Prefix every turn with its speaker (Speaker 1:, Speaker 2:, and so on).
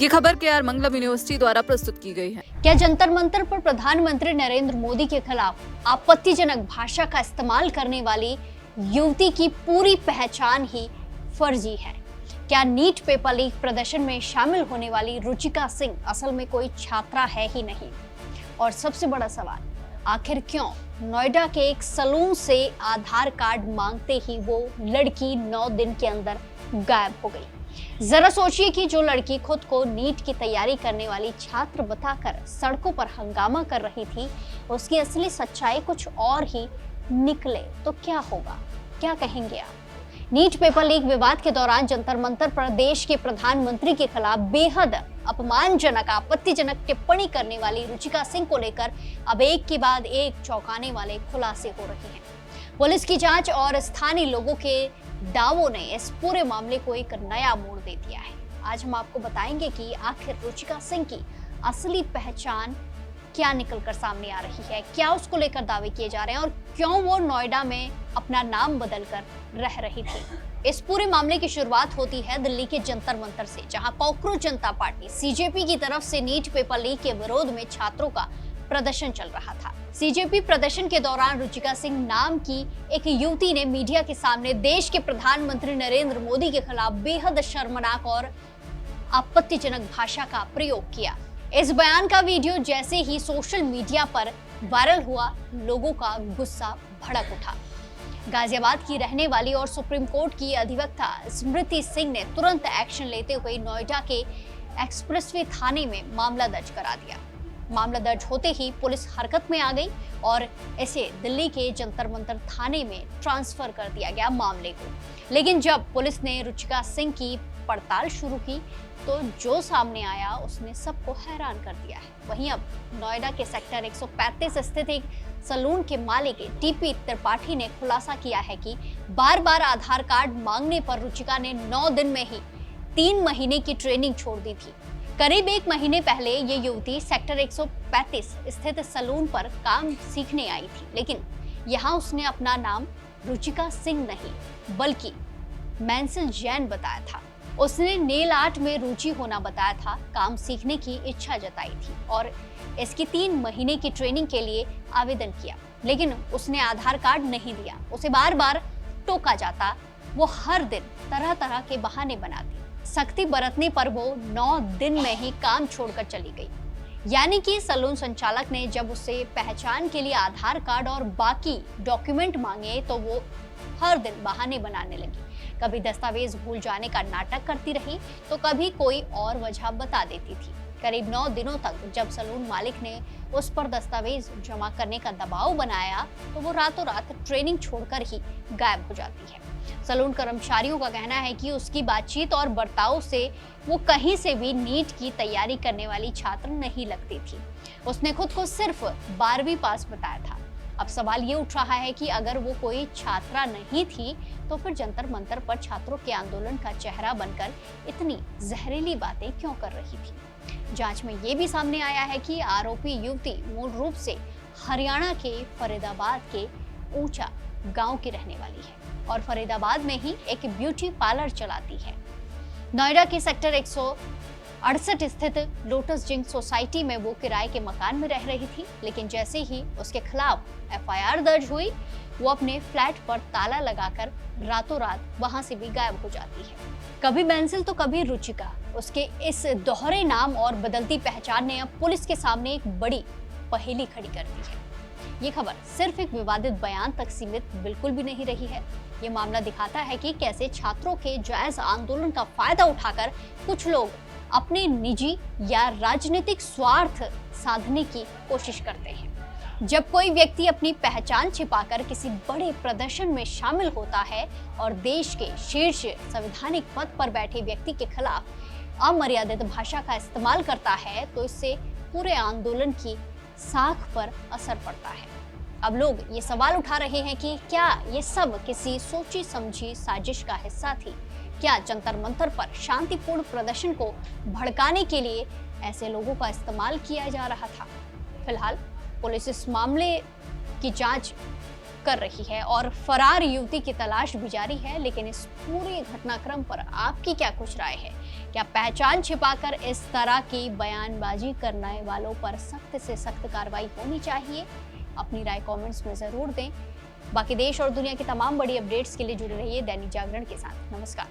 Speaker 1: ये खबर केआर मंगलम यूनिवर्सिटी द्वारा प्रस्तुत की गई है।
Speaker 2: क्या जंतर मंतर पर प्रधानमंत्री नरेंद्र मोदी के खिलाफ आपत्तिजनक भाषा का इस्तेमाल करने वाली युवती की पूरी पहचान ही फर्जी है? क्या नीट पेपर लीक प्रदर्शन में शामिल होने वाली रुचिका सिंह असल में कोई छात्रा है ही नहीं? और सबसे बड़ा सवाल, आखिर क्यों नोएडा के एक सलून से आधार कार्ड मांगते ही वो लड़की 9 दिन के अंदर गायब हो गई? जरा सोचिए कि जो लड़की खुद को नीट की तैयारी करने वाली छात्र बताकर सड़कों पर हंगामा कर रही थी, उसकी असली सच्चाई कुछ और ही निकले तो क्या होगा? क्या कहेंगे आप? नीट पेपर लीक विवाद के दौरान जंतर मंतर पर देश के प्रधानमंत्री के खिलाफ बेहद अपमानजनक आपत्तिजनक टिप्पणी करने वाली रुचिका सिंह को लेकर अब एक के बाद एक चौंकाने वाले खुलासे हो रहे हैं। पुलिस की जांच और स्थानीय लोगों के दावों ने इस पूरे मामले को एक नया मोड़ दे दिया है। आज हम आपको बताएंगे कि आखिर रुचिका सिंह की असली पहचान क्या निकलकर सामने आ रही है, क्या उसको लेकर दावे किए जा रहे हैं और क्यों वो नोएडा में अपना नाम बदलकर रह रही थी। इस पूरे मामले की शुरुआत होती है दिल्ली के जंतर मंतर से, जहां कॉकरोच जनता पार्टी सीजेपी की तरफ से नीट पेपर लीक के विरोध में छात्रों का प्रदर्शन चल रहा था। सीजेपी प्रदर्शन के दौरान रुचिका सिंह नाम की एक युवती ने मीडिया के सामने देश के प्रधानमंत्री नरेंद्र मोदी के खिलाफ बेहद शर्मनाक और आपत्तिजनक भाषा का प्रयोग किया। इस बयान का वीडियो जैसे ही सोशल मीडिया पर वायरल हुआ, लोगों का गुस्सा भड़क उठा। गाजियाबाद की रहने वाली और सुप्रीम कोर्ट की अधिवक्ता स्मृति सिंह ने तुरंत एक्शन लेते हुए नोएडा के एक्सप्रेसवे थाने में मामला दर्ज करा दिया। मामला दर्ज होते ही पुलिस हरकत में आ गई और इसे दिल्ली के जंतर मंतर थाने में ट्रांसफर कर दिया गया मामले को। लेकिन जब पुलिस ने रुचिका सिंह की पड़ताल शुरू की तो जो सामने आया उसने सबको हैरान कर दिया है। वहीं अब नोएडा के सेक्टर 135 स्थित एक सलून के मालिक टीपी त्रिपाठी ने खुलासा किया है कि बार-बार आधार कार्ड मांगने पर रुचिका ने 9 दिन में ही 3 महीने की ट्रेनिंग छोड़ दी थी। करीब 1 महीने पहले ये युवती सेक्टर 135 स्थित सलून पर काम सीखने आई थी, लेकिन यहाँ उसने अपना नाम रुचिका सिंह नहीं बल्कि मैंसिल जैन बताया था। उसने नेल आर्ट में रुचि होना बताया था, काम सीखने की इच्छा जताई थी और इसकी 3 महीने की ट्रेनिंग के लिए आवेदन किया, लेकिन उसने आधार कार्ड नहीं दिया। उसे बार बार टोका जाता, वो हर दिन तरह तरह के बहाने बनाती। सख्ती बरतने पर वो 9 दिन में ही काम छोड़कर चली गई। यानी कि सलून संचालक ने जब उससे पहचान के लिए आधार कार्ड और बाकी डॉक्यूमेंट मांगे तो वो हर दिन बहाने बनाने लगी। कभी दस्तावेज भूल जाने का नाटक करती रही तो कभी कोई और वजह बता देती थी। करीब 9 दिनों तक जब सलून मालिक ने उस पर दस्तावेज जमा करने का दबाव बनाया तो वो रातों रात ट्रेनिंग छोड़कर ही गायब हो जाती है। सलून कर्मचारियों का कहना है कि उसकी बातचीत और बर्ताव से वो कहीं से भी नीट की तैयारी करने वाली छात्र नहीं लगती थी। उसने खुद को सिर्फ 12वीं पास बताया था। अब सवाल ये उठ रहा है कि अगर वो कोई छात्रा नहीं थी तो फिर जंतर मंतर पर छात्रों के आंदोलन का चेहरा बनकर इतनी जहरीली बातें क्यों कर रही थी? जांच में ये भी सामने आया है कि आरोपी युवती मूल रूप से हरियाणा के फरीदाबाद के ऊंचा गांव की रहने वाली है और फरीदाबाद में ही एक ब्यूटी पार्लर चलाती है। नोएडा के सेक्टर 168 स्थित लोटस जिंक सोसाइटी में वो किराए के मकान में रह रही थी, लेकिन जैसे ही उसके खिलाफ एफआईआर दर्ज हुई, वो अपने फ्लैट पर ताला लगाकर रातों रात वहां से भी गायब हो जाती है। कभी मैंसिल तो कभी रुचिका। उसके इस दोहरे नाम और बदलती पहचान ने अब पुलिस के सामने एक बड़ी पहेली खड़ी कर दी है। ये खबर सिर्फ एक विवादित बयान तक सीमित बिल्कुल भी नहीं रही है। ये मामला दिखाता है कि कैसे छात्रों के जायज आंदोलन का फायदा उठाकर कुछ लोग अपने निजी या राजनीतिक स्वार्थ साधने की कोशिश करते हैं। जब कोई व्यक्ति अपनी पहचान छिपाकर किसी बड़े प्रदर्शन में शामिल होता है और देश के शीर्ष संवैधानिक पद पर बैठे व्यक्ति के खिलाफ अमर्यादित भाषा का इस्तेमाल करता है, तो इससे पूरे आंदोलन की साख पर असर पड़ता है। अब लोग ये सवाल उठा रहे हैं कि क्या ये सब किसी सोची समझी साजिश का हिस्सा थी? क्या जंतर मंतर पर शांतिपूर्ण प्रदर्शन को भड़काने के लिए ऐसे लोगों का इस्तेमाल किया जा रहा था? फिलहाल पुलिस इस मामले की जांच कर रही है और फरार युवती की तलाश भी जारी है। लेकिन इस पूरे घटनाक्रम पर आपकी क्या कुछ राय है? क्या पहचान छिपाकर इस तरह की बयानबाजी करने वालों पर सख्त से सख्त कार्रवाई होनी चाहिए? अपनी राय कमेंट्स में जरूर दें। बाकी देश और दुनिया की तमाम बड़ी अपडेट्स के लिए जुड़े रहिए दैनिक जागरण के साथ। नमस्कार।